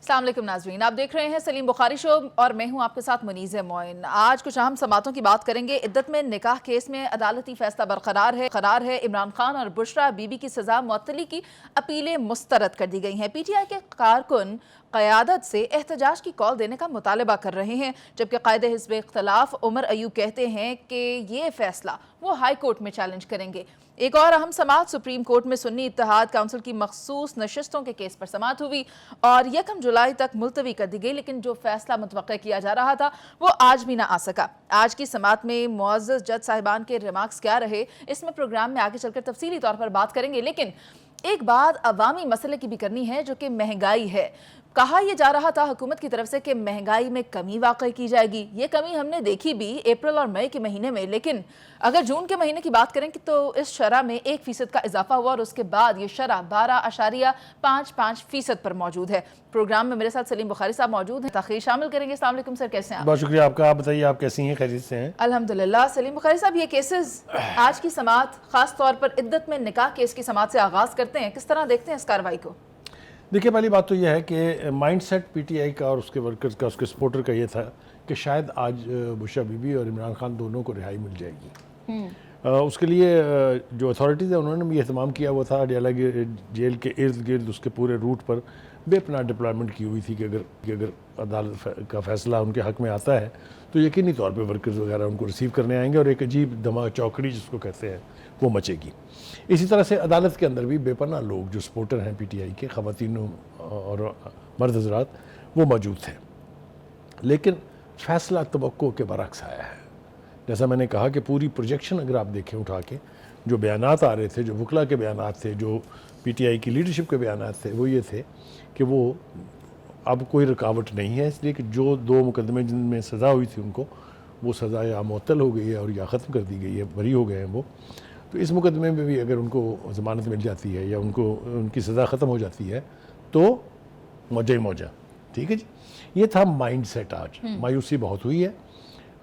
अस्सलाम वालेकुम नाज़रीन, आप देख रहे हैं सलीम बुखारी शो और मैं हूं आपके साथ मुनीज़ मोइन। आज कुछ अहम समातों की बात करेंगे। इद्दत में निकाह केस में अदालती फैसला बरकरार है। इमरान खान और बुशरा बीबी की सजा मुअत्तली की अपीलें मुस्तरद कर दी गई हैं। PTI के कारकुन क़यादत से एहतजाज की कॉल देने का मुतालबा कर रहे हैं, जबकि कायदे हिज़्ब इख्तिलाफ उमर अयूब कहते हैं कि ये फैसला वो हाई कोर्ट में चैलेंज करेंगे। एक और अहम समात, सुप्रीम कोर्ट में सुन्नी इत्तेहाद काउंसिल की मखसूस नशिस्तों के केस पर समात हुई और 1 जुलाई तक मुलतवी कर दी गई, लेकिन जो फैसला मुतवक्का किया जा रहा था वो आज भी ना आ सका। आज की समात में मुअज़्ज़ज़ जज साहिबान के रिमार्क्स क्या रहे, इसमें प्रोग्राम में आगे चलकर तफसीली तौर पर बात करेंगे। लेकिन एक बात अवामी मसले की भी करनी है, जो कि महंगाई है। कहा यह जा रहा था हुकूमत की तरफ से कि महंगाई में कमी वाक़ई की जाएगी। ये कमी हमने देखी भी अप्रैल और मई के महीने में, लेकिन अगर जून के महीने की बात करें तो इस शरह में 1% का इजाफा हुआ और उसके बाद ये शरह 12.55% पर मौजूद है। प्रोग्राम में मेरे साथ सलीम बुखारी साहब मौजूद हैं, तखरीर शामिल करेंगे। अस्सलाम वालेकुम सर, कैसे हैं आप? बहुत शुक्रिया आपका। आप बताइए, आप कैसी हैं? खैरियत से हैं? अल्हम्दुलिल्लाह। सलीम बुखारी साहब, ये केसेस आज की समात खास तौर पर इद्दत में निकाह केस की समात से आगाज़ करते हैं, किस तरह देखते हैं इस कार्रवाई को? देखिए, पहली बात तो यह है कि माइंडसेट PTI का और उसके वर्कर्स का, उसके सपोर्टर का ये था कि शायद आज बुशरा बीबी और इमरान खान दोनों को रिहाई मिल जाएगी। उसके लिए जो अथॉरिटीज़ है उन्होंने भी एहतमाम किया हुआ था। अडयाला जेल के इर्द गिर्द उसके पूरे रूट पर बेपनाह डिप्लॉयमेंट की हुई थी कि अगर अदालत का फैसला उनके हक़ में आता है तो यकीनी तौर पर वर्कर्स वगैरह उनको रिसीव करने आएंगे और एक अजीब धमा चौकड़ी जिसको कहते हैं वो मचेगी। इसी तरह से अदालत के अंदर भी बेपनाह लोग जो सपोर्टर हैं PTI के, ख़वातीन और मर्द हज़रात, वो मौजूद थे। लेकिन फ़ैसला तवक्को के बरक्स आया है। जैसा मैंने कहा कि पूरी प्रोजेक्शन अगर आप देखें उठा के, जो बयानात आ रहे थे, जो वकला के बयानात थे, जो PTI की लीडरशिप के बयानात थे, वो ये थे कि वो अब कोई रुकावट नहीं है, इसलिए कि जो 2 मुकदमे जिनमें सज़ा हुई थी उनको, वो सज़ा या मुअत्तल हो गई है और या ख़त्म कर दी गई है, बरी हो गए हैं वो। तो इस मुकदमे में भी अगर उनको ज़मानत मिल जाती है या उनको उनकी सज़ा ख़त्म हो जाती है तो मौजा ही मौजा। ठीक है जी, ये था माइंड सेट। आज मायूसी बहुत हुई है।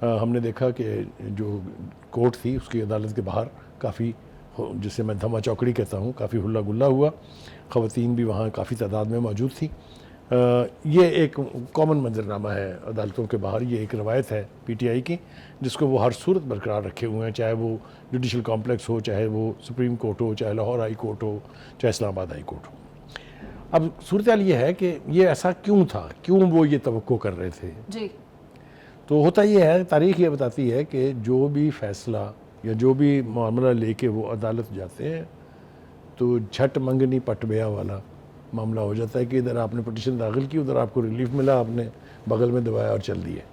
हमने देखा कि जो कोर्ट थी उसकी अदालत के बाहर काफ़ी, जिसे मैं धमा चौकड़ी कहता हूँ, काफ़ी हुल्ला गुल्ला हुआ। ख़वातीन भी वहाँ काफ़ी तादाद में मौजूद थी। ये एक कॉमन मंजरनामा है अदालतों के बाहर। ये एक रवायत है PTI की जिसको वो हर सूरत बरकरार रखे हुए हैं, चाहे वो जुडिशल कॉम्प्लेक्स हो, चाहे वो सुप्रीम कोर्ट हो, चाहे लाहौर हाई कोर्ट हो, चाहे इस्लामाबाद हाई कोर्ट हो। अब सूरत हाल ये है कि ये ऐसा क्यों था, क्यों वो ये तवक्को कर रहे थे जी। तो होता ये है, तारीख़ ये बताती है कि जो भी फ़ैसला या जो भी मामला लेके वो अदालत जाते हैं तो झट मंगनी पट बया वाला मामला हो जाता है कि इधर आपने पटिशन दाखिल की, उधर आपको रिलीफ मिला, आपने बगल में दबाया और चल दिए।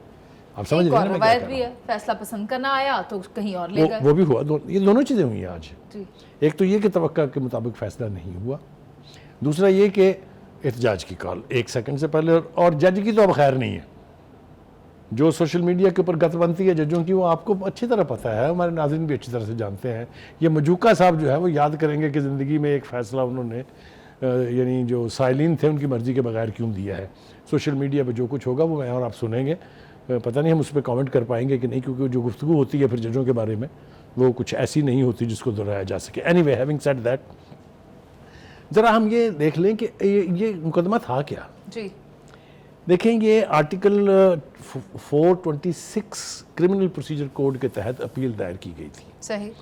आप समझ रहे हैं ना मैं क्या कह रहा हूं? फैसला पसंद करना आया तो कहीं और ले गए। वो भी हुआ। ये दोनों चीज़ें हुई हैं आज। जी। एक तो ये कि तवक्का के मुताबिक फ़ैसला नहीं हुआ, दूसरा ये कि एहतजाज की कॉल 1 सेकंड से पहले, और जज की तो अब खैर नहीं है। जो सोशल मीडिया के ऊपर गत बनती है जजों की, वो आपको अच्छी तरह पता है, हमारे नाज़रीन भी अच्छी तरह से जानते हैं। ये मजूका साहब जो है वो याद करेंगे कि ज़िंदगी में एक फ़ैसला उन्होंने यानी जो साइलिन थे उनकी मर्ज़ी के बगैर क्यों दिया है। सोशल मीडिया पे जो कुछ होगा वो मैं और आप सुनेंगे। पता नहीं हम उस पर कमेंट कर पाएंगे कि नहीं, क्योंकि जो गुफ्तगू होती है फिर जजों के बारे में वो कुछ ऐसी नहीं होती जिसको दोहराया जा सके। एनीवे, हैविंग सेड दैट, ज़रा हम ये देख लें कि ये मुकदमा था क्या। जी। देखें, ये आर्टिकल 426 क्रिमिनल प्रोसीजर कोड के तहत अपील दायर की गई थी। सही।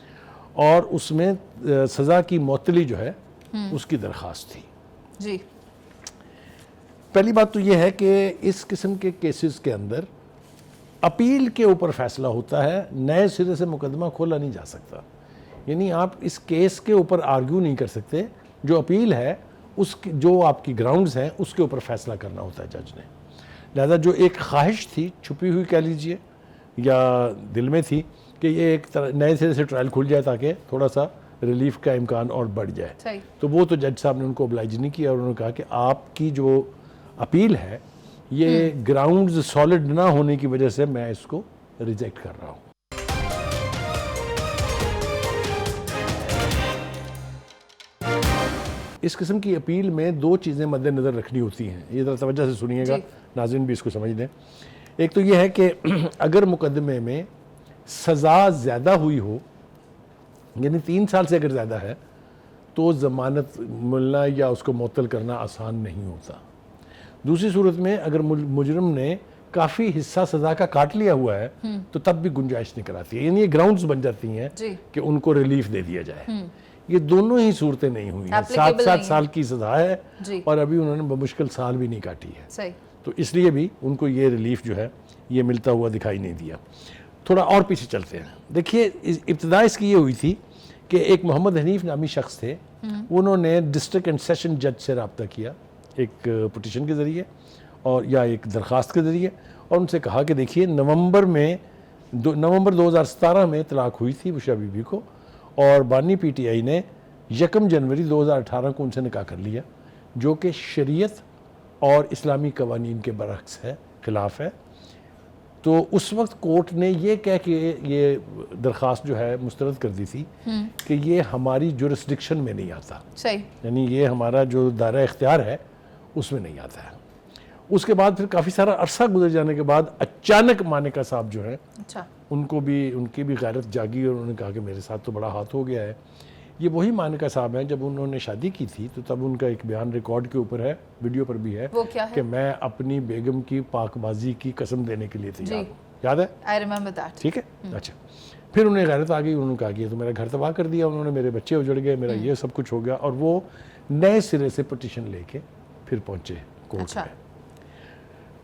और उसमें सज़ा की मुअत्तली जो है उसकी दरख्वास्त थी। जी। पहली बात तो यह है कि इस किस्म के केसेस के अंदर अपील के ऊपर फैसला होता है, नए सिरे से मुकदमा खोला नहीं जा सकता। यानी आप इस केस के ऊपर आर्ग्यू नहीं कर सकते, जो अपील है उसकी जो आपकी ग्राउंड्स हैं उसके ऊपर फैसला करना होता है जज ने। लिहाजा जो एक ख्वाहिश थी, छुपी हुई कह लीजिए या दिल में थी, कि ये एक तरह नए सिरे से ट्रायल खुल जाए ताकि थोड़ा सा रिलीफ का इम्कान और बढ़ जाए, तो वो तो जज साहब ने उनको ओब्लाइज नहीं किया और उन्होंने कहा कि आपकी जो अपील है ये ग्राउंड्स सॉलिड ना होने की वजह से मैं इसको रिजेक्ट कर रहा हूँ। इस किस्म की अपील में 2 चीज़ें मद्देनज़र रखनी होती हैं, ये ज़रा तवज्जो से सुनिएगा, नाज़रीन भी इसको समझ लें। एक तो ये है कि अगर मुकदमे में सज़ा ज़्यादा हुई हो, यानी 3 साल से अगर ज़्यादा है, तो ज़मानत मिलना या उसको मुअत्तल करना आसान नहीं होता। दूसरी सूरत में अगर मुजरिम ने काफ़ी हिस्सा सज़ा का काट लिया हुआ है तो तब भी गुंजाइश निकल आती है, यानी ये ग्राउंड्स बन जाती हैं कि उनको रिलीफ दे दिया जाए। ये दोनों ही सूरतें नहीं हुई हैं, 7-7 साल की सज़ा है और अभी उन्होंने बमुश्किल साल भी नहीं काटी है। सही। तो इसलिए भी उनको ये रिलीफ जो है ये मिलता हुआ दिखाई नहीं दिया। थोड़ा और पीछे चलते हैं। देखिए इब्तिदा इसकी ये हुई थी कि एक मोहम्मद हनीफ नामी शख्स थे, उन्होंने डिस्ट्रिक्ट एंड सेशन जज से रब्ता किया एक पिटीशन के ज़रिए और या एक दरख्वास्त के ज़रिए, और उनसे कहा कि देखिए नवंबर 2017 में तलाक हुई थी बुशरा बीबी को, और बानी पीटीआई ने 1 जनवरी 2018 को उनसे निकाह कर लिया, जो कि शरीयत और इस्लामी कवानीन के बरअक्स है, ख़िलाफ़ है। तो उस वक्त कोर्ट ने ये कह के ये दरख्वास्त जो है मुस्तरद कर दी थी कि ये हमारी जुरिस्डिक्शन में नहीं आता, सही, यानी ये हमारा जो दायरा इख्तियार है उसमें नहीं आता है। उसके बाद फिर काफ़ी सारा अरसा गुजर जाने के बाद अचानक मानिका साहब जो है उनकी भी गैरत जागी और उन्होंने कहा कि मेरे साथ तो बड़ा हाथ हो गया है। ये वही मानिका साहब हैं जब उन्होंने शादी की थी तो तब उनका एक बयान रिकॉर्ड के ऊपर है, वीडियो पर भी है, वो क्या है? कि मैं अपनी बेगम की पाकबाजी की कसम देने के लिए तैयार हूँ। याद है? I remember that. ठीक है, अच्छा। फिर उन्हें गैरत आ गई, उन्होंने कहा कि तो मेरा घर तबाह कर दिया उन्होंने, मेरे बच्चे उजड़ गए, मेरा ये सब कुछ हो गया, और वो नए सिरे से पिटीशन लेके फिर पहुंचे कोर्ट में।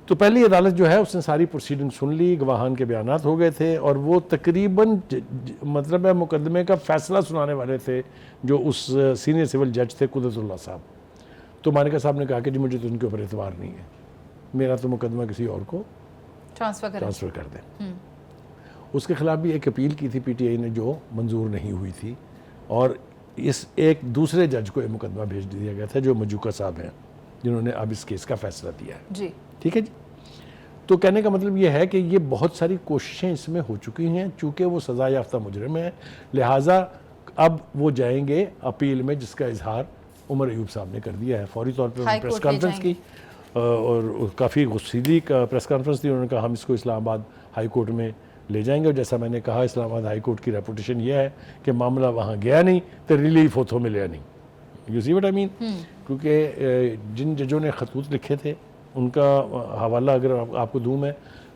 तो पहली अदालत जो है उसने सारी प्रोसीडिंग सुन ली, गवाहान के बयानात हो गए थे, और वो तकरीबन मतलब है मुकदमे का फैसला सुनाने वाले थे जो उस सीनियर सिविल जज थे कुदरतुल्लाह साहब। तो मानिका साहब ने कहा कि जी मुझे तो उनके ऊपर एतबार नहीं है, मेरा तो मुकदमा किसी और को ट्रांसफ़र कर दें। उसके खिलाफ भी एक अपील की थी पीटीआई ने जो मंजूर नहीं हुई थी, और इस एक दूसरे जज को ये मुकदमा भेज दिया गया था जो मजूका साहब हैं जिन्होंने अब इस केस का फैसला दिया है जी। ठीक है जी। तो कहने का मतलब ये है कि ये बहुत सारी कोशिशें इसमें हो चुकी हैं, चूँकि वो सज़ा याफ्ता मुजरिम है, लिहाजा अब वो जाएंगे अपील में, जिसका इजहार उमर अयूब साहब ने कर दिया है। फौरी तौर पर प्रेस कॉन्फ्रेंस की और काफ़ी गुस्सीली का प्रेस कॉन्फ्रेंस थी, उन्होंने कहा हम इसको इस्लामाबाद हाई कोर्ट में ले जाएंगे, और जैसा मैंने कहा इस्लामाबाद हाई कोर्ट की रेपुटेशन ये है कि मामला वहाँ गया नहीं तो रिलीफ होथों मिले नहीं। You see what I mean? क्योंकि जिन जजों ने खतूत लिखे थे उनका हवाला अगर आपको दूँ मैं,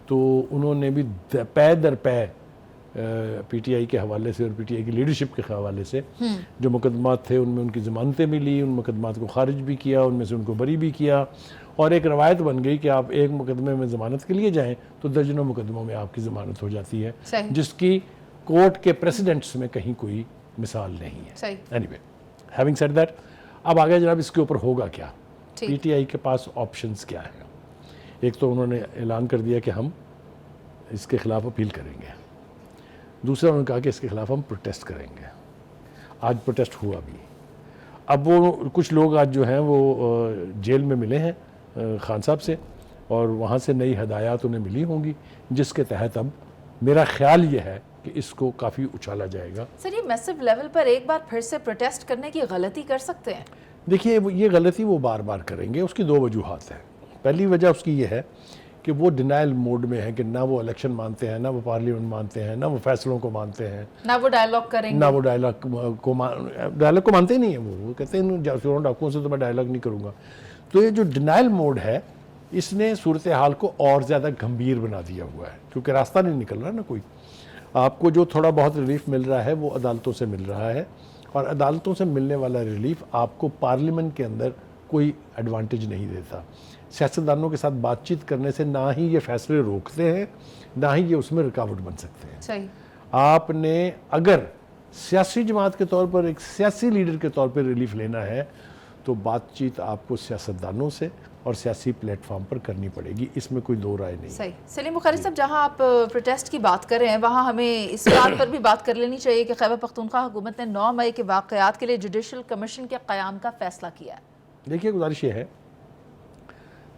तो उन्होंने भी पै दर पै पीटीआई के हवाले से और पीटीआई की लीडरशिप के हवाले से जो मुकदमात थे उनमें उनकी ज़मानतें भी ली, उन मुकदमात को खारिज भी किया, उनमें से उनको बरी भी किया, और एक रवायत बन गई कि आप एक मुकदमे में ज़मानत के लिए जाएं तो दर्जनों मुकदमों में आपकी ज़मानत हो जाती है, जिसकी कोर्ट के प्रेसिडेंट्स में कहीं कोई मिसाल नहीं है। एनीवे, हैविंग सेड दैट, अब आगे जनाब इसके ऊपर होगा क्या, पीटीआई के पास ऑप्शंस क्या है। एक तो उन्होंने ऐलान कर दिया कि हम इसके खिलाफ अपील करेंगे, दूसरा उन्होंने कहा कि इसके खिलाफ हम प्रोटेस्ट करेंगे। आज प्रोटेस्ट हुआ भी। अब वो कुछ लोग आज जो हैं वो जेल में मिले हैं खान साहब से, और वहाँ से नई हदायत उन्हें मिली होंगी, जिसके तहत अब मेरा ख्याल ये है कि इसको काफ़ी उछाला जाएगा। सर, ये मैसिव लेवल पर एक बार फिर से प्रोटेस्ट करने की गलती कर सकते हैं? देखिए, ये गलती वो बार बार करेंगे। उसकी दो वजूहात हैं। पहली वजह उसकी ये है कि वो डिनाइल मोड में है कि ना वो इलेक्शन मानते हैं, ना वो पार्लियामेंट मानते हैं, ना वो फैसलों को मानते हैं, ना वो डायलॉग करेंगे, ना वो डायलॉग को मानते ही नहीं है। वो कहते हैं चोरों डाकुओं से तो मैं डायलॉग नहीं करूँगा। तो ये जो डिनाइल मोड है, इसने सूरत हाल को और ज़्यादा गंभीर बना दिया हुआ है, क्योंकि रास्ता नहीं निकल रहा ना कोई। आपको जो थोड़ा बहुत रिलीफ मिल रहा है वो अदालतों से मिल रहा है, और अदालतों से मिलने वाला रिलीफ आपको पार्लियामेंट के अंदर कोई एडवांटेज नहीं देता। सियासतदानों के साथ बातचीत करने से ना ही ये फैसले रोकते हैं, ना ही ये उसमें रुकावट बन सकते हैं। सही। आपने अगर सियासी जमात के तौर पर, एक सियासी लीडर के तौर पर रिलीफ लेना है तो बातचीत आपको सियासतदानों से और सियासी प्लेटफॉर्म पर करनी पड़ेगी, इसमें कोई दो राय नहीं। सही। सलीम बुखारी साहब, जहां आप प्रोटेस्ट की बात कर रहे हैं वहां हमें इस बात पर भी बात कर लेनी चाहिए कि खैबर पख्तूनख्वा हुकूमत ने 9 मई के वाक़यात के लिए जुडिशल कमीशन के क़याम का फैसला किया है। देखिए, गुजारिश ये है,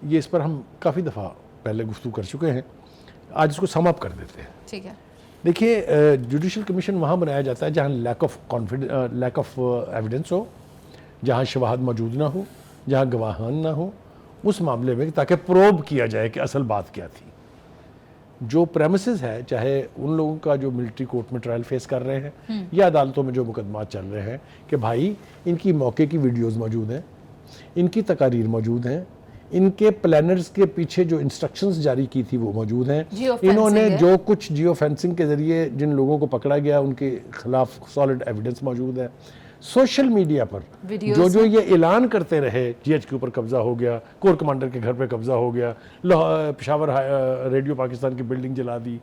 ये इस पर हम काफ़ी दफ़ा पहले गुफ्तगू कर चुके हैं, आज इसको सम अप कर देते हैं। ठीक है। देखिए, जुडिशल कमीशन वहाँ बनाया जाता है जहाँ लैक ऑफ एविडेंस हो, जहाँ शवाहद मौजूद ना हो, जहाँ गवाहान ना हो, उस मामले में, ताकि प्रोब किया जाए कि असल बात क्या थी। जो प्रेमिसेस है, चाहे उन लोगों का जो मिलिट्री कोर्ट में ट्रायल फेस कर रहे हैं या अदालतों में जो मुकदमा चल रहे हैं, कि भाई इनकी मौके की वीडियोस मौजूद हैं, इनकी तकारीर मौजूद हैं, इनके प्लानर्स के पीछे जो इंस्ट्रक्शंस जारी की थी वो मौजूद हैं। Geofencing इन्होंने है। जो कुछ जियो फेंसिंग के ज़रिए जिन लोगों को पकड़ा गया उनके खिलाफ सॉलिड एविडेंस मौजूद है। सोशल मीडिया पर Videos जो जो ये ऐलान करते रहे, जीएच के ऊपर कब्जा हो गया, कोर कमांडर के घर पे कब्जा हो गया, पेशावर रेडियो पाकिस्तान की बिल्डिंग जला दी,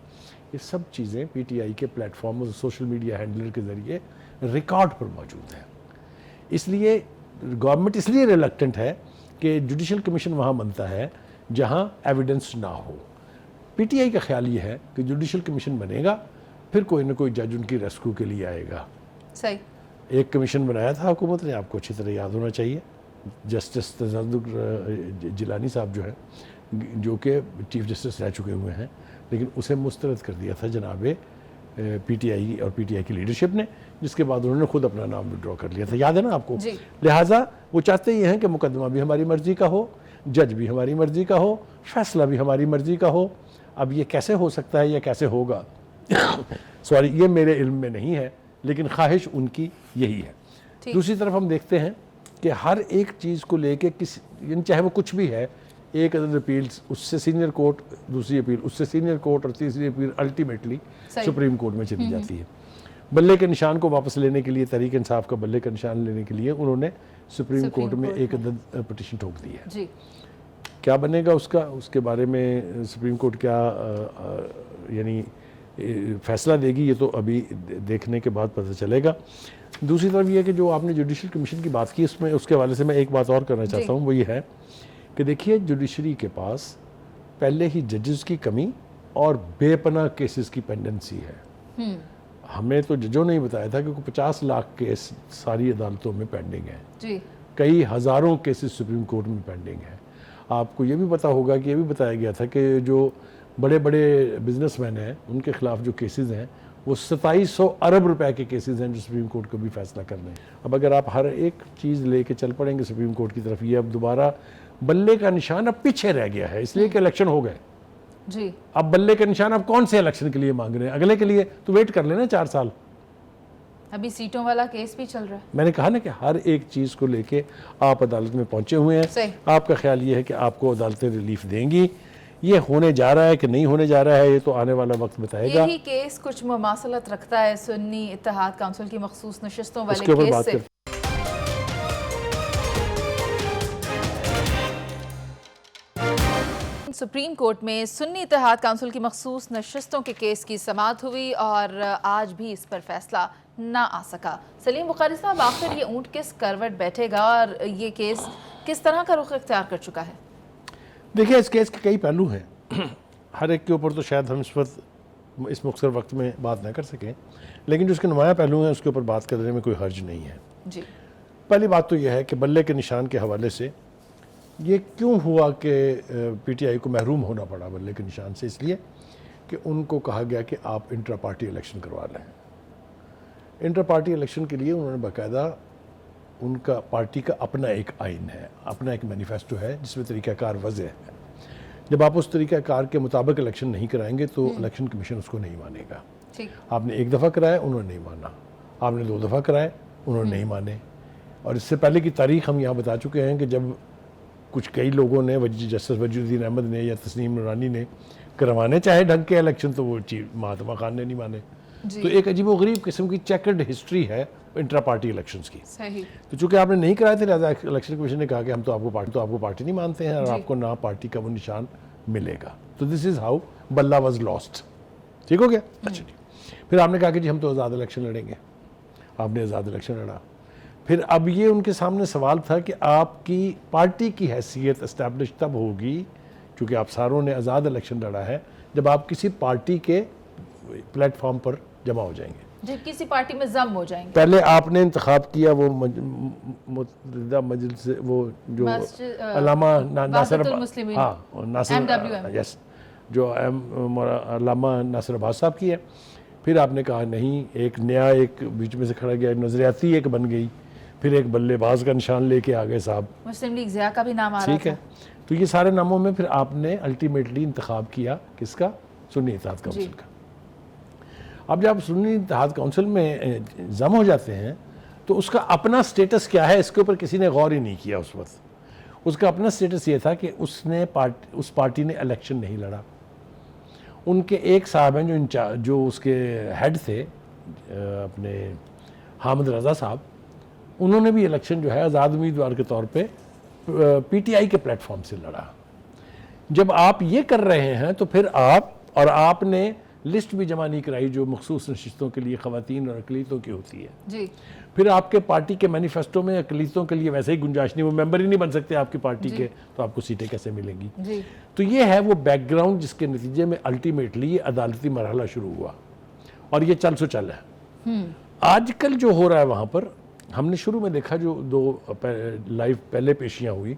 ये सब चीज़ें पीटीआई के प्लेटफॉर्म और सोशल मीडिया हैंडलर के ज़रिए रिकॉर्ड पर मौजूद हैं। इसलिए गवर्नमेंट इसलिए रिलक्टेंट है कि जुडिशल कमीशन वहाँ बनता है जहाँ एविडेंस ना हो। पीटीआई का ख्याल ये है कि जुडिशल कमीशन बनेगा, फिर कोई ना कोई जज उनकी रेस्क्यू के लिए आएगा। सही। एक कमीशन बनाया था हुकूमत ने, आपको अच्छी तरह याद होना चाहिए, जस्टिस तज़ादुर जिलानी साहब जो है, जो कि चीफ जस्टिस रह चुके हुए हैं, लेकिन उसे मुस्तरद कर दिया था जनाब पीटीआई और पीटीआई की लीडरशिप ने, जिसके बाद उन्होंने खुद अपना नाम विड्रॉ कर लिया था, याद है ना आपको। लिहाजा वो चाहते ही हैं कि मुकदमा भी हमारी मर्जी का हो, जज भी हमारी मर्जी का हो, फैसला भी हमारी मर्जी का हो। अब ये कैसे हो सकता है या कैसे होगा सॉरी, ये मेरे इल्म में नहीं है, लेकिन ख्वाहिश उनकी यही है। दूसरी तरफ हम देखते हैं कि हर एक चीज़ को लेके किसी, चाहे वो कुछ भी है, एक अदद अपील्स, उससे सीनियर कोर्ट, दूसरी अपील उससे सीनियर कोर्ट, और तीसरी अपील अल्टीमेटली सुप्रीम कोर्ट में चली जाती है। बल्ले के निशान को वापस लेने के लिए, तहरीक इंसाफ का बल्ले का निशान लेने के लिए उन्होंने सुप्रीम कोर्ट में एक अदद पिटीशन ठोक दी है जी। क्या बनेगा उसका, उसके बारे में सुप्रीम कोर्ट क्या यानी फैसला देगी, ये तो अभी देखने के बाद पता चलेगा। दूसरी तरफ ये कि जो आपने जुडिशल कमीशन की बात की, उसमें उसके हवाले से मैं एक बात और करना चाहता हूँ, वो ये है कि देखिए जुडिशरी के पास पहले ही जजेस की कमी और बेपनाह केसेस की पेंडेंसी है। हमें तो जजों ने ही बताया था कि 50 लाख केस सारी अदालतों में पेंडिंग है जी। कई हज़ारों केसेस सुप्रीम कोर्ट में पेंडिंग है। आपको ये भी पता होगा कि ये भी बताया गया था कि जो बड़े बड़े बिजनेसमैन हैं उनके खिलाफ जो केसेस हैं वो 2700 अरब रुपए के केसेस हैं जो सुप्रीम कोर्ट को भी फैसला करने हैं। अब अगर आप हर एक चीज़ लेके चल पड़ेंगे सुप्रीम कोर्ट की तरफ, ये अब दोबारा बल्ले का निशान अब पीछे रह गया है, इसलिए कि इलेक्शन हो गए जी। अब बल्ले का निशान अब कौन से इलेक्शन के लिए मांग रहे हैं, अगले के लिए तो वेट कर लेना 4 साल। अभी सीटों वाला केस भी चल रहा है। मैंने कहा ना कि हर एक चीज़ को लेके आप अदालत में पहुंचे हुए हैं। आपका ख्याल ये है कि आपको अदालतें रिलीफ देंगी, ये होने जा रहा है कि नहीं होने जा रहा है, ये तो आने वाला वक्त बताएगा। यही केस कुछ मुमासलत रखता है सुन्नी इत्तेहाद काउंसिल की मखसूस नशिस्तों वाले उसके ऊपर केस बात से। सुप्रीम कोर्ट में सुन्नी इत्तेहाद काउंसिल की मखसूस नशिस्तों के केस की समाअत हुई और आज भी इस पर फैसला ना आ सका। सलीम बुखारी साहब, आखिर ये ऊंट किस करवट बैठेगा और ये केस किस तरह का रुख इख्तियार कर चुका है? देखिए, इस केस के कई पहलू हैं, हर एक के ऊपर तो शायद हम इस वक्त इस मुख्तर वक्त में बात ना कर सकें, लेकिन जो उसके नुमाया पहलू हैं उसके ऊपर बात करने में कोई हर्ज नहीं है जी। पहली बात तो यह है कि बल्ले के निशान के हवाले से ये क्यों हुआ कि पीटीआई को महरूम होना पड़ा बल्ले के निशान से, इसलिए कि उनको कहा गया कि आप इंट्रा पार्टी इलेक्शन करवा लें। इंट्रा पार्टी इलेक्शन के लिए उन्होंने बाकायदा, उनका पार्टी का अपना एक आइन है, अपना एक मैनिफेस्टो है जिसमें तरीक़ाकार वज़े है। जब आप उस तरीक़ाकार के मुताबिक इलेक्शन नहीं कराएंगे तो इलेक्शन कमीशन उसको नहीं मानेगा। आपने एक दफ़ा कराया, उन्होंने नहीं माना, आपने 2 दफ़ा कराए, उन्होंने नहीं माने। और इससे पहले की तारीख हम यहाँ बता चुके हैं कि जब कुछ कई लोगों ने, जस्टिस वजूद्दीन अहमद ने या तस्नीम नूरानी ने करवाने चाहे ढंग के इलेक्शन, तो वो चीफ महात्मा खान ने नहीं माने। तो एक अजीबोगरीब किस्म की चेकर्ड हिस्ट्री है इंट्रा पार्टी इलेक्शंस की। सही। तो चूंकि आपने नहीं कराए थे, लिहाजा इलेक्शन कमीशन ने कहा कि हम तो आपको पार्टी नहीं मानते हैं और आपको ना पार्टी का वो निशान मिलेगा। तो दिस इज़ हाउ बल्ला वाज लॉस्ट। ठीक हो गया? अच्छा जी। फिर आपने कहा कि जी हम तो आज़ाद इलेक्शन लड़ेंगे, आपने आज़ाद इलेक्शन लड़ा। फिर अब ये उनके सामने सवाल था कि आपकी पार्टी की हैसियत इस्टेब्लिश तब होगी, क्योंकि आप सारों ने आज़ाद इलेक्शन लड़ा है, जब आप किसी पार्टी के प्लेटफॉर्म पर जमा हो जाएंगे, जब किसी पार्टी में जम हो जाएंगे। पहले आपने इंतखाब किया वो मुतहदा मजलिस, वो जो अल्लामा नासिर, हाँ नासिर, यस, जो अल्लामा नासिर अब्बास साहब की है। फिर आपने कहा नहीं, एक नया एक बीच में से खड़ा गया, नजरियाती एक बन गई, फिर एक बल्लेबाज का निशान लेके आ गए साहब, मुस्लिम लीग ज़िया का भी नाम आ रहा था। ठीक है। तो ये सारे नामों में फिर आपने अल्टीमेटली इंतखाब किया किसका? सुन्नी इत्तेहाद काउंसिल का। अब जब सुन्नी इत्तेहाद काउंसिल में जम हो जाते हैं तो उसका अपना स्टेटस क्या है, इसके ऊपर किसी ने गौर ही नहीं किया उस वक्त। उसका अपना स्टेटस ये था कि उस पार्टी ने इलेक्शन नहीं लड़ा। उनके एक साहब हैं जो उसके हेड थे अपने हामिद रज़ा साहब, उन्होंने भी इलेक्शन जो है आज़ाद उम्मीदवार के तौर पे पीटीआई के प्लेटफॉर्म से लड़ा। जब आप ये कर रहे हैं तो फिर आपने लिस्ट भी जमा नहीं कराई जो मखसूस नशिस्तों के लिए ख़वातीन और अक़लियतों की होती है जी। फिर आपके पार्टी के मैनिफेस्टो में अक़लियतों के लिए वैसे ही गुंजाइश नहीं, वो मेंबर ही नहीं बन सकते आपकी पार्टी के, तो आपको सीटें कैसे मिलेंगी जी। तो ये है वो बैकग्राउंड जिसके नतीजे में अल्टीमेटली ये अदालती मरहला शुरू हुआ और ये चल सो चल है। आजकल जो हो रहा है वहाँ पर हमने शुरू में देखा जो लाइव पहले पेशियाँ हुई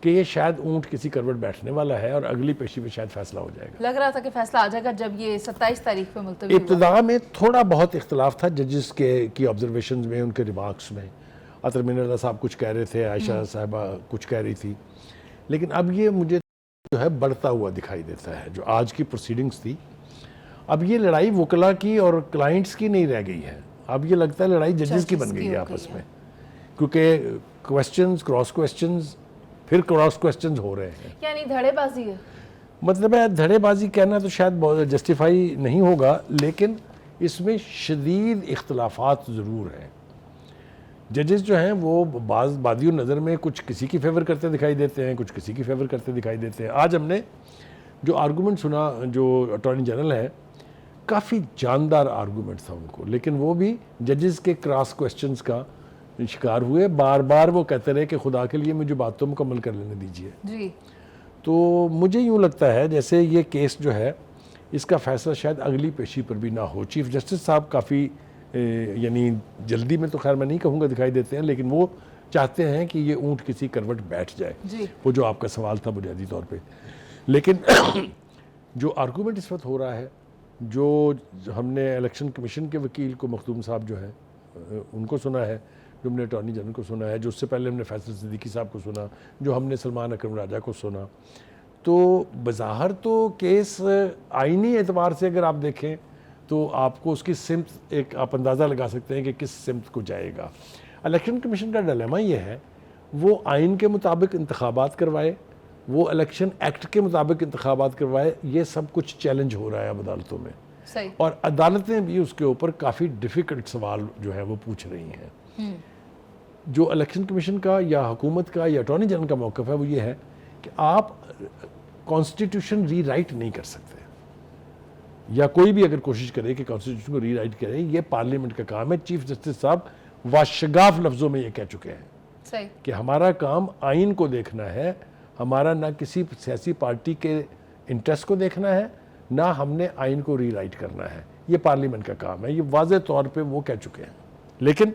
कि ये शायद ऊंट किसी करवट बैठने वाला है और अगली पेशी में शायद फैसला हो जाएगा। लग रहा था कि फैसला आ जाएगा जब ये 27 तारीख पे मुलतवी हुआ। इब्तिदा में थोड़ा बहुत इख्तलाफ था जजेस की ऑब्जर्वेशन में, उनके रिमार्क्स में। अतर मिनल्ला साहब कुछ कह रहे थे, आयशा साहिबा कुछ कह रही थी, लेकिन अब ये मुझे जो है बढ़ता हुआ दिखाई देता है। जो आज की प्रोसीडिंग्स थी, अब ये लड़ाई वकला की और क्लाइंट्स की नहीं रह गई है, अब ये लगता है लड़ाई जजेस की बन गई है आपस में, क्योंकि क्वेश्चंस क्रॉस क्वेश्चंस फिर क्रॉस क्वेश्चंस हो रहे हैं। यानी धड़ेबाजी है। मतलब है धड़ेबाजी कहना तो शायद बहुत जस्टिफाई नहीं होगा, लेकिन इसमें शदीद इख्तलाफात ज़रूर हैं। जजेस जो हैं वो बादियों नज़र में कुछ किसी की फेवर करते दिखाई देते हैं, कुछ किसी की फेवर करते दिखाई देते हैं। आज हमने जो आर्गूमेंट सुना, जो अटॉर्नी जनरल है, काफ़ी जानदार आर्गूमेंट था उनको, लेकिन वो भी जजेस के क्रॉस क्वेश्चंस का शिकार हुए। बार बार वो कहते रहे कि खुदा के लिए मुझे बात तो मुकम्मल कर लेने दीजिए जी। तो मुझे यूँ लगता है जैसे ये केस जो है इसका फ़ैसला शायद अगली पेशी पर भी ना हो। चीफ जस्टिस साहब काफ़ी यानी जल्दी में तो खैर मैं नहीं कहूँगा दिखाई देते हैं, लेकिन वो चाहते हैं कि ये ऊँट किसी करवट बैठ जाए जी। वो जो आपका सवाल था बुनियादी तौर पे। लेकिन जो आर्गूमेंट इस वक्त हो रहा है, जो हमने इलेक्शन कमीशन के वकील को मखदूम साहब जो है उनको सुना है, जो हमने अटॉर्नी जनरल को सुना है, जो उससे पहले हमने फैसल सिद्दीकी साहब को सुना, जो हमने सलमान अकरम राजा को सुना, तो बज़ाहिर तो केस आईनी एतबार से अगर आप देखें तो आपको उसकी सिमत एक आप अंदाज़ा लगा सकते हैं कि किस सिमत को जाएगा। इलेक्शन कमीशन का डिलेमा ये है, वो आइन के मुताबिक इंतखाबात करवाए, वो इलेक्शन एक्ट के मुताबिक इंतखाबात करवाए, ये सब कुछ चैलेंज हो रहा है अब अदालतों में। सही। और अदालतें भी उसके ऊपर काफ़ी डिफ़िकल्ट सवाल जो है वो पूछ रही हैं। जो इलेक्शन कमीशन का या हुकूमत का या अटॉर्नी जनरल का मौक़िफ़ है वो ये है कि आप कॉन्स्टिट्यूशन रीराइट नहीं कर सकते, या कोई भी अगर कोशिश करे कि कॉन्स्टिट्यूशन को रीराइट करे, ये पार्लियामेंट का काम है। चीफ जस्टिस साहब वाशगाफ लफ्ज़ों में ये कह चुके हैं सही। कि हमारा काम आइन को देखना है, हमारा ना किसी सियासी पार्टी के इंटरेस्ट को देखना है, ना हमने आइन को रीराइट करना है, ये पार्लियामेंट का काम है। ये वाज़े तौर पे वो कह चुके हैं। लेकिन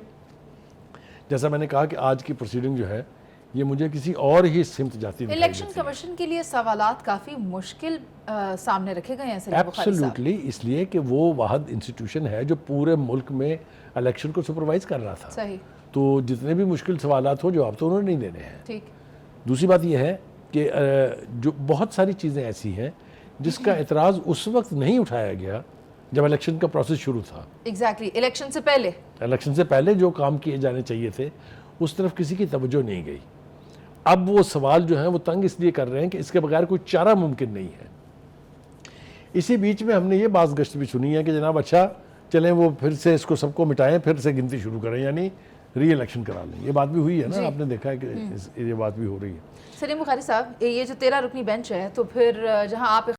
जैसा मैंने कहा कि आज की प्रोसीडिंग जो है ये मुझे किसी और ही सिमत जाती दिखाई इलेक्शन देती है। कमीशन के लिए सवालात काफ़ी मुश्किल सामने रखे गए हैं सलीम बुखारी साहब। एब्सोल्युटली, इसलिए कि वो वाहिद इंस्टीट्यूशन है जो पूरे मुल्क में इलेक्शन को सुपरवाइज कर रहा था। सही। तो जितने भी मुश्किल सवालात हो जवाब तो उन्होंने नहीं देने हैं। ठीक। दूसरी बात यह है कि जो बहुत सारी चीज़ें ऐसी हैं जिसका एतराज़ उस वक्त नहीं उठाया गया जब इलेक्शन का प्रोसेस शुरू था। एग्जैक्टली, इलेक्शन से पहले। इलेक्शन से पहले जो काम किए जाने चाहिए थे उस तरफ किसी की तवज्जो नहीं गई। अब वो सवाल जो है वो तंग इसलिए कर रहे हैं कि इसके बगैर कोई चारा मुमकिन नहीं है। इसी बीच में हमने ये बात गश्त भी सुनी है कि जनाब अच्छा चलें वो फिर से इसको सबको मिटाएं, फिर से गिनती शुरू करें, यानी री इलेक्शन करा लें। ये बात भी हुई है ना, आपने देखा है कि ये बात भी हो रही है। सलीम बुखारी साहब, ये जो 13 रुकनी बेंच है, तो फिर जहां आप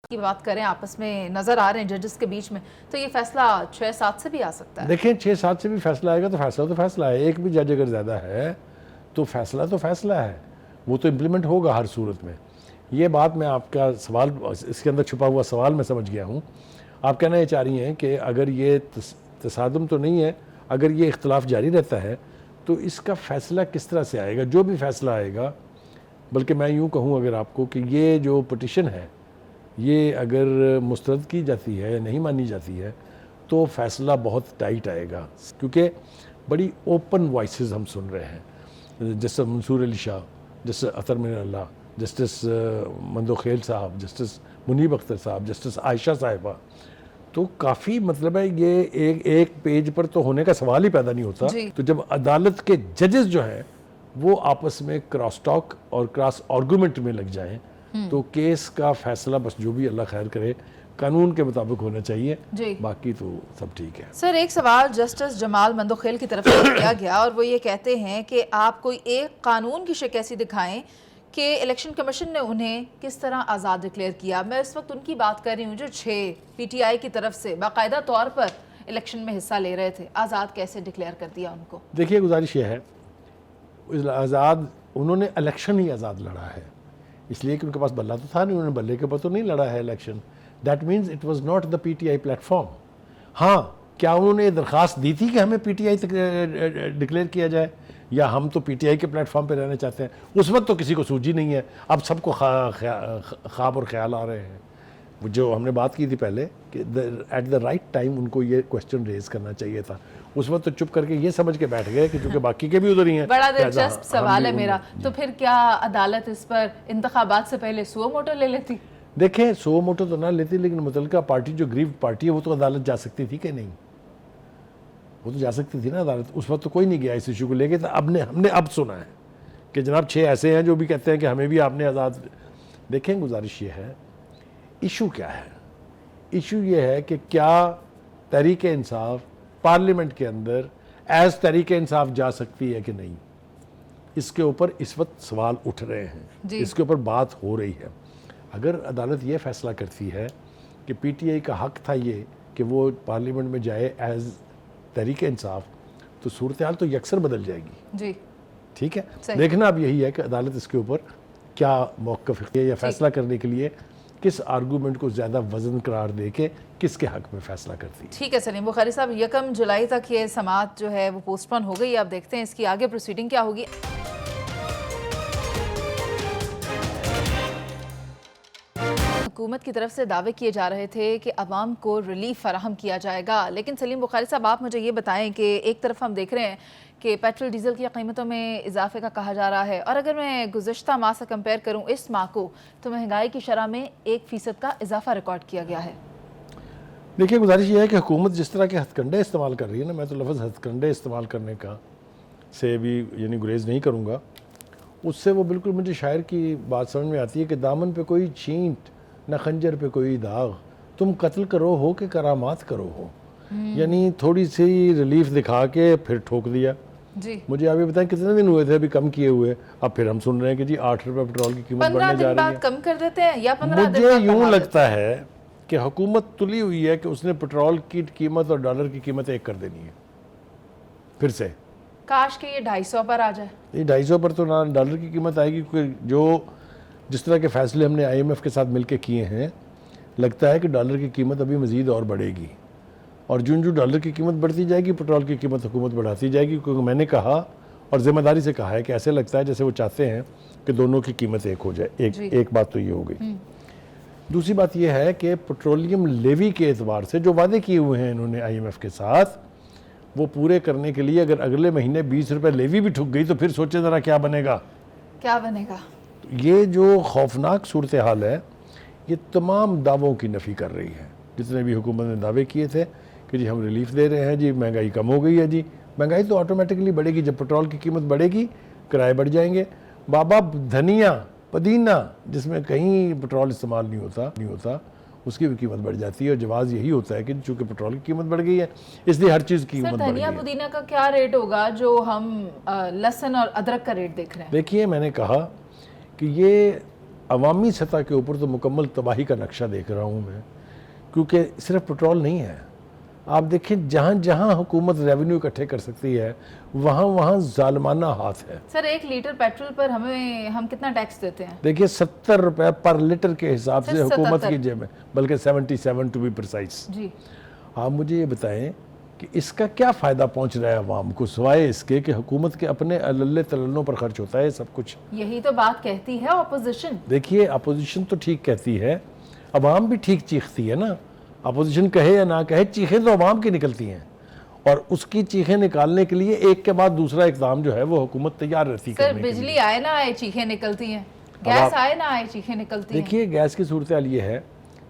की बात करें आपस में नजर आ रहे हैं जजेस के बीच में, तो ये फैसला 6-7 से भी आ सकता है। देखें 6-7 से भी फैसला आएगा तो फैसला है। एक भी जज अगर ज़्यादा है तो फैसला है, वो तो इम्प्लीमेंट होगा हर सूरत में। ये बात मैं आपका सवाल, इसके अंदर छुपा हुआ सवाल मैं समझ गया हूँ। आप कहना ये चाह रही हैं कि अगर ये तसादुम तो नहीं है, अगर ये इख्तलाफ जारी रहता है तो इसका फ़ैसला किस तरह से आएगा। जो भी फ़ैसला आएगा, बल्कि मैं यूँ कहूँ अगर आपको कि ये जो पटिशन है ये अगर मुस्तरद की जाती है, नहीं मानी जाती है, तो फ़ैसला बहुत टाइट आएगा, क्योंकि बड़ी ओपन वॉइसेस हम सुन रहे हैं। जस्टिस मंसूर अली शाह, जस्टिस अतर मिनल्ला, जस्टिस मंदोखेल साहब, जस्टिस मुनीब अख्तर साहब, जस्टिस आयशा साहिबा, तो काफ़ी मतलब है ये एक पेज पर तो होने का सवाल ही पैदा नहीं होता। तो जब अदालत के जजेस जो हैं वो आपस में क्रॉस टॉक और क्रॉस आर्गूमेंट में लग जाएं तो केस का फैसला बस जो भी अल्लाह खैर करे कानून के मुताबिक होना चाहिए, जी। बाकी तो सब ठीक है। सर एक सवाल जस्टिस जमाल मंदोखेल की तरफ से किया गया और वो ये कहते हैं कि आप कोई एक कानून की शिक ऐसी दिखाएं कि इलेक्शन कमीशन ने उन्हें किस तरह आज़ाद डिक्लेयर किया। मैं इस वक्त उनकी बात कर रही हूँ जो 6 PTI की तरफ से बाकायदा तौर पर इलेक्शन में हिस्सा ले रहे थे, आज़ाद कैसे डिक्लेयर कर दिया उनको? देखिए गुजारिश ये है, आज़ाद उन्होंने इलेक्शन ही आज़ाद लड़ा है, इसलिए कि उनके पास बल्ला तो था नहीं, उन्होंने बल्ले के ऊपर तो नहीं लड़ा है election. That means it was not the PTI platform. हाँ, क्या उन्होंने ये दरख्वास्त दी थी कि हमें PTI डिक्लेयर किया जाए या हम तो PTI के प्लेटफॉर्म पे रहना चाहते हैं? उस वक्त तो किसी को सूझी नहीं है, अब सबको ख्वाब और ख्याल आ रहे हैं। वो जो हमने बात की थी पहले कि एट द राइट टाइम उनको ये क्वेश्चन रेज करना चाहिए था, उस वक्त तो चुप करके ये समझ के बैठ गए कि चूंकि बाकी के भी उधर ही हैं। बड़ा दिलचस्प सवाल है मेरा, तो फिर क्या अदालत इस पर इंतखाबात से पहले सुओ मोटो ले लेती? देखें, सो मोटो तो ना लेती, लेकिन मुतल्लिका पार्टी जो ग्रीव पार्टी है वो तो अदालत जा सकती थी कि नहीं? वो तो जा सकती थी ना अदालत, उस वक्त तो कोई नहीं गया इस इशू को लेके। तो हमने अब सुना है कि जनाब 6 ऐसे हैं जो भी कहते हैं कि हमें भी आपने आज़ाद। देखें, गुजारिश ये है, इशू क्या है? इशू ये है कि क्या तहरीक इंसाफ पार्लियामेंट के अंदर एज तहरीक इंसाफ जा सकती है कि नहीं, इसके ऊपर इस वक्त सवाल उठ रहे हैं, इसके ऊपर बात हो रही है। अगर अदालत ये फैसला करती है कि PTI का हक था ये कि वो पार्लियामेंट में जाए एज तहरीक इंसाफ, तो सूरत हाल तो यकसर बदल जाएगी। जी, ठीक है, देखना अब यही है कि अदालत इसके ऊपर क्या मौक़िफ़ है या फैसला करने के लिए किस आर्गूमेंट को ज़्यादा वजन करार दे के किसके हक में फैसला करती है। ठीक है सलीम बुखारी साहब, 1 जुलाई तक ये समाअत जो है वो पोस्टपोन हो गई। अब देखते हैं इसकी आगे प्रोसीडिंग क्या होगी। हुकूमत की तरफ से दावे किए जा रहे थे कि अवाम को रिलीफ फराहम किया जाएगा, लेकिन सलीम बुखारी साहब आप मुझे ये बताएं कि एक तरफ हम देख रहे हैं कि पेट्रोल डीजल की कीमतों में इजाफे का कहा जा रहा है, और अगर मैं गुज़िश्ता माह से कंपेयर करूं इस माह को, तो महंगाई की शरह में 1% का इजाफा रिकॉर्ड किया गया है। देखिए, गुजारिश ये है कि हुकूमत जिस तरह के हथकंडे इस्तेमाल कर रही है ना, मैं तो लफ्ज़ हथकंडे इस्तेमाल करने का से भी यानी गुरेज नहीं करूँगा, उससे वो बिल्कुल मुझे शायर की बात समझ में आती है कि दामन पे कोई छींट न खंजर पे कोई दाग, तुम कत्ल करो हो कि करामात करो हो। यानी थोड़ी सी रिलीफ दिखा के फिर ठोक दिया। जी, मुझे आप ये बताएं कितने दिन हुए थे अभी कम किए हुए, अब फिर हम सुन रहे हैं कि जी 8 रुपये पेट्रोल की कीमत बढ़ने जा रही है। कम कर देते हैं या 15 दिन मुझे बाद यूं बढ़ा लगता है कि हुकूमत तुली हुई है कि उसने पेट्रोल की कीमत और डॉलर की कीमत एक कर देनी है फिर से। काश के ये 250 पर आ जाए। ये 250 पर तो ना डॉलर की कीमत आएगी, क्योंकि जो जिस तरह के फैसले हमने IMF के साथ मिलकर किए हैं, लगता है कि डॉलर की कीमत अभी मज़ीद और बढ़ेगी, और जो डॉलर की कीमत बढ़ती जाएगी पेट्रोल की कीमत हुकूमत बढ़ाती जाएगी। क्योंकि मैंने कहा और ज़िम्मेदारी से कहा है कि ऐसे लगता है जैसे वो चाहते हैं कि दोनों की कीमत एक हो जाए। एक बात तो ये हो गई। दूसरी बात यह है कि पेट्रोलियम लेवी के एतबार से जो वादे किए हुए हैं इन्होंने IMF के साथ, वो पूरे करने के लिए अगर अगले महीने 20 रुपये लेवी भी ठुक गई तो फिर सोचे ज़रा क्या बनेगा। क्या बनेगा? ये जो खौफनाक सूरत हाल है, ये तमाम दावों की नफ़ी कर रही है। जितने भी हुकूमत ने दावे किए थे कि जी हम रिलीफ दे रहे हैं, जी महंगाई कम हो गई है, जी महंगाई तो ऑटोमेटिकली बढ़ेगी, जब पेट्रोल की कीमत बढ़ेगी किराए बढ़ जाएंगे। बाबा धनिया पुदीना जिसमें कहीं पेट्रोल इस्तेमाल नहीं होता उसकी भी कीमत बढ़ जाती है, और जवाब यही होता है कि चूँकि पेट्रोल की कीमत बढ़ गई है इसलिए हर चीज़ की कीमत बढ़ गई है। धनिया पुदीना का क्या रेट होगा जो हम लहसुन और अदरक का रेट देख रहे हैं? देखिए, मैंने कहा कि ये अवामी सतह के ऊपर तो मुकम्मल तबाही का नक्शा देख रहा हूँ मैं, क्योंकि सिर्फ पेट्रोल नहीं है। आप देखें जहाँ जहाँ हुकूमत रेवेन्यू इकट्ठे कर सकती है वहाँ वहाँ जालिमाना हाथ है। सर 1 लीटर पेट्रोल पर हम कितना टैक्स देते हैं? देखिए 70 रुपये पर लीटर के हिसाब से हुकूमत की जेब में, बल्कि 77 टू बी प्रिसाइज। जी, आप मुझे ये बताएं कि इसका क्या फ़ायदा पहुंच रहा है अवाम को, सिवाय इसके कि हुकूमत के अपने अल्ले तल्लों पर खर्च होता है सब कुछ। यही तो बात कहती है अपोजिशन। देखिए, अपोजिशन तो ठीक कहती है, अवाम भी ठीक चीखती है ना। अपोजिशन कहे या ना कहे, चीखें तो अवाम की निकलती हैं, और उसकी चीखें निकालने के लिए एक के बाद दूसरा इकदाम जो है वो हुकूमत तैयार रहती है। सर बिजली आए ना आए चीखें निकलती हैं, गैस आए ना आए चीखें निकलती हैं। देखिए, गैस की सूरत हाल ये है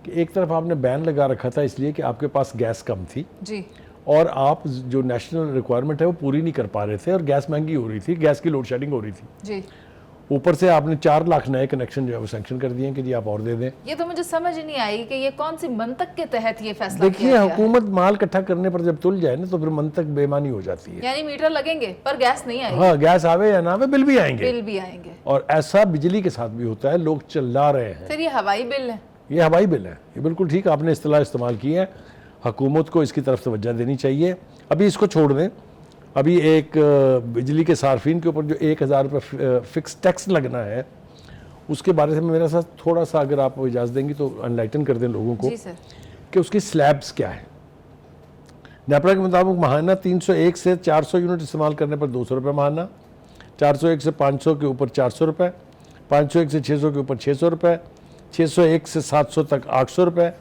कि एक तरफ आपने बैन लगा रखा था इसलिए कि आपके पास गैस कम थी जी, और आप जो नेशनल रिक्वायरमेंट है वो पूरी नहीं कर पा रहे थे और गैस महंगी हो रही थी, गैस की लोड शेडिंग हो रही थी जी। ऊपर से आपने 4 लाख नए कनेक्शन जो है वो सैंक्शन कर दिए कि जी आप और दे दें। ये तो मुझे समझ ही नहीं आई कि ये कौन सी मंतक के तहत ये फैसला देखिए किया गया है। हुकूमत माल इकट्ठा करने पर जब तुल जाए ना तो फिर मंतक बेमानी हो जाती है। यानी मीटर लगेंगे पर गैस नहीं आएगी। हाँ, गैस आवे या ना आवे बिल भी आएंगे। बिल भी आएंगे। और ऐसा बिजली के साथ भी होता है, लोग चिल्ला रहे हैं। फिर ये हवाई बिल है। ये हवाई बिल है, ये बिल्कुल ठीक आपने इस्तेलाह इस्तेमाल की है। हुकूमत को इसकी तरफ तवज्जो देनी चाहिए। अभी इसको छोड़ दें, अभी एक बिजली के सार्फिन के ऊपर जो 1000 रुपये फिक्स टैक्स लगना है उसके बारे में मेरे साथ थोड़ा सा अगर आप इजाज़त देंगी तो अनलाइटन कर दें लोगों को जी सर। कि उसकी स्लैब्स क्या है। नेपरा के मुताबिक महाना 301 से 400 यूनिट इस्तेमाल करने पर 200 रुपये महाना, 401 से 500 के ऊपर 400 रुपये, 501 से 600 के ऊपर 600 रुपये, 601 से 700 तक 800 रुपये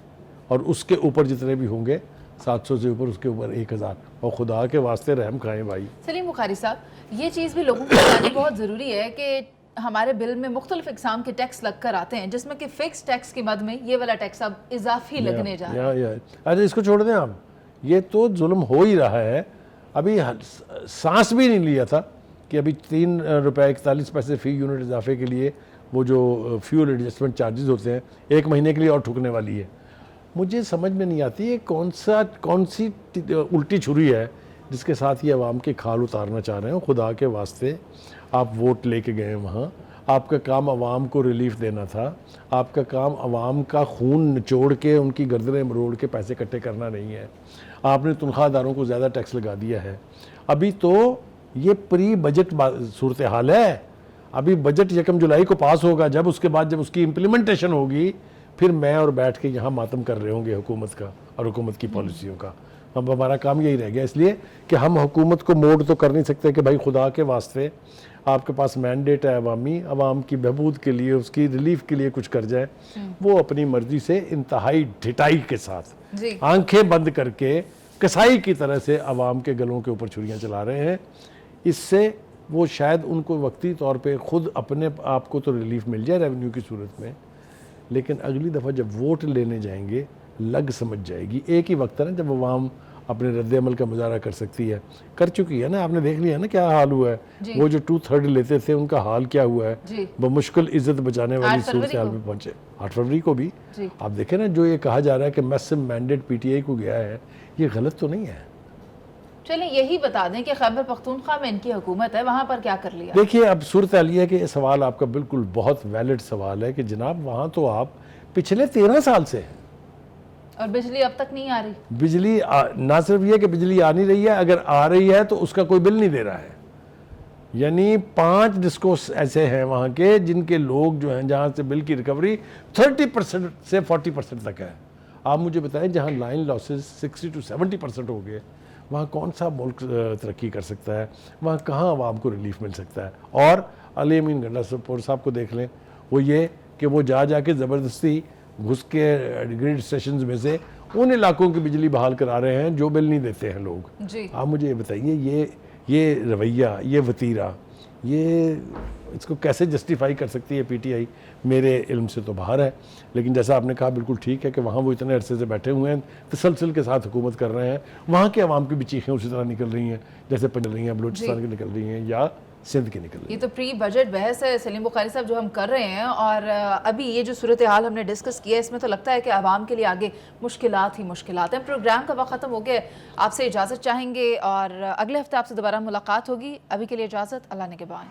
और उसके ऊपर जितने भी होंगे 700 से ऊपर उसके ऊपर 1000। और खुदा के वास्ते रहम खाएं भाई। सलीम बुखारी साहब, ये चीज़ भी लोगों को बतानी बहुत ज़रूरी है कि हमारे बिल में मुख्तलिफ इकसाम के टैक्स लग कर आते हैं जिसमें कि फिक्स टैक्स की मद में ये वाला टैक्स अब इजाफी लगने जा रहा है। अरे इसको छोड़ दें आप, ये तो जुल्म हो ही रहा है। अभी सांस भी नहीं लिया था कि अभी 3 रुपये 41 पैसे फ़ी यूनिट इजाफे के लिए वो जो फ्यूल एडजस्टमेंट चार्जेस होते हैं 1 महीने के लिए और ठुकने वाली है। मुझे समझ में नहीं आती ये कौन सी उल्टी छुरी है जिसके साथ ये अवाम के खाल उतारना चाह रहे हो। खुदा के वास्ते आप वोट लेके गए वहाँ, आपका काम अवाम को रिलीफ देना था, आपका काम अवाम का खून निचोड़ के उनकी गर्दनें मरोड़ के पैसे इकट्ठे करना नहीं है। आपने तनख्वाहदारों को ज़्यादा टैक्स लगा दिया है। अभी तो ये प्री बजट सूरत हाल है। अभी बजट 1 जुलाई को पास होगा, जब उसके बाद जब उसकी इम्प्लीमेंटेशन होगी फिर मैं और बैठ के यहाँ मातम कर रहे होंगे हुकूमत का और हुकूमत की पॉलिसियों का। अब हमारा काम यही रह गया, इसलिए कि हम हुकूमत को मोड़ तो कर नहीं सकते कि भाई खुदा के वास्ते आपके पास मैंडेट है अवामी, अवाम की बहबूद के लिए उसकी रिलीफ के लिए कुछ कर जाए। वो अपनी मर्जी से इंतहाई ढिठाई के साथ आंखें बंद करके कसाई की तरह से अवाम के गलों के ऊपर छुरियाँ चला रहे हैं। इससे वो शायद उनको वक्ती तौर पे खुद अपने आप को तो रिलीफ मिल जाए रेवेन्यू की सूरत में, लेकिन अगली दफ़ा जब वोट लेने जाएंगे लग समझ जाएगी। एक ही वक्त है ना जब अवाम अपने रद्द अमल का मुजाहरा कर सकती है, कर चुकी है ना। आपने देख लिया ना क्या हाल हुआ है। वो जो 2/3 लेते थे उनका हाल क्या हुआ है। वो मुश्किल इज्जत बचाने वाली सूरत हाल में पहुंचे। 8 फरवरी को भी आप देखें ना, जो ये कहा जा रहा है कि मैसिव मैंडेट पीटीआई को गया है, ये गलत तो नहीं है। चलिए यही बता दें कि खैबर पख्तूनख्वा में इनकी हुकूमत है, वहाँ पर क्या कर लिया। देखिए अब सूरत हाल ये है कि ये सवाल आपका बिल्कुल बहुत वैलिड सवाल है कि जनाब वहाँ तो आप पिछले 13 साल से और बिजली अब तक नहीं आ रही। बिजली ना सिर्फ ये कि बिजली आ नहीं रही है, अगर आ रही है तो उसका कोई बिल नहीं दे रहा है। यानी 5 डिस्कोस ऐसे हैं वहाँ के जिनके लोग जो हैं जहाँ से बिल की रिकवरी 30% से 40% तक है। आप मुझे बताएं जहाँ लाइन लॉसेस 60 to 70% हो गए, वहाँ कौन सा मुल्क तरक्की कर सकता है, वहाँ कहाँ आवाम को रिलीफ मिल सकता है। और अली अमीन गंडापुर साहब को देख लें, वो ये कि वो जा के ज़बरदस्ती घुस के ग्रिड स्टेशन में से उन इलाकों की बिजली बहाल करा रहे हैं जो बिल नहीं देते हैं लोग। आप मुझे ये बताइए ये रवैया, ये वतीरा, ये इसको कैसे जस्टिफाई कर सकती है पीटीआई? मेरे इल्म से तो बाहर है। लेकिन जैसा आपने कहा बिल्कुल ठीक है कि वहाँ वो इतने अरसे से बैठे हुए हैं, तसलसल के साथ हुकूमत कर रहे हैं। वहाँ के अवाम की भी चीखें उसी तरह निकल रही हैं जैसे निकल रही हैं, बलूचिस्तान की निकल रही हैं या सिंध की निकल रही है। ये तो प्री बजट बहस है सलीम बुखारी साहब जो हम कर रहे हैं, और अभी ये जो सूरत हाल हमने डिस्कस किया इसमें तो लगता है कि आवाम के लिए आगे मुश्किलात ही मुश्किलात हैं। प्रोग्राम का वक्त ख़त्म हो गया, आपसे इजाज़त चाहेंगे और अगले हफ्ते आपसे दोबारा मुलाकात होगी। अभी के लिए इजाज़त, अल्लाह ने के बान।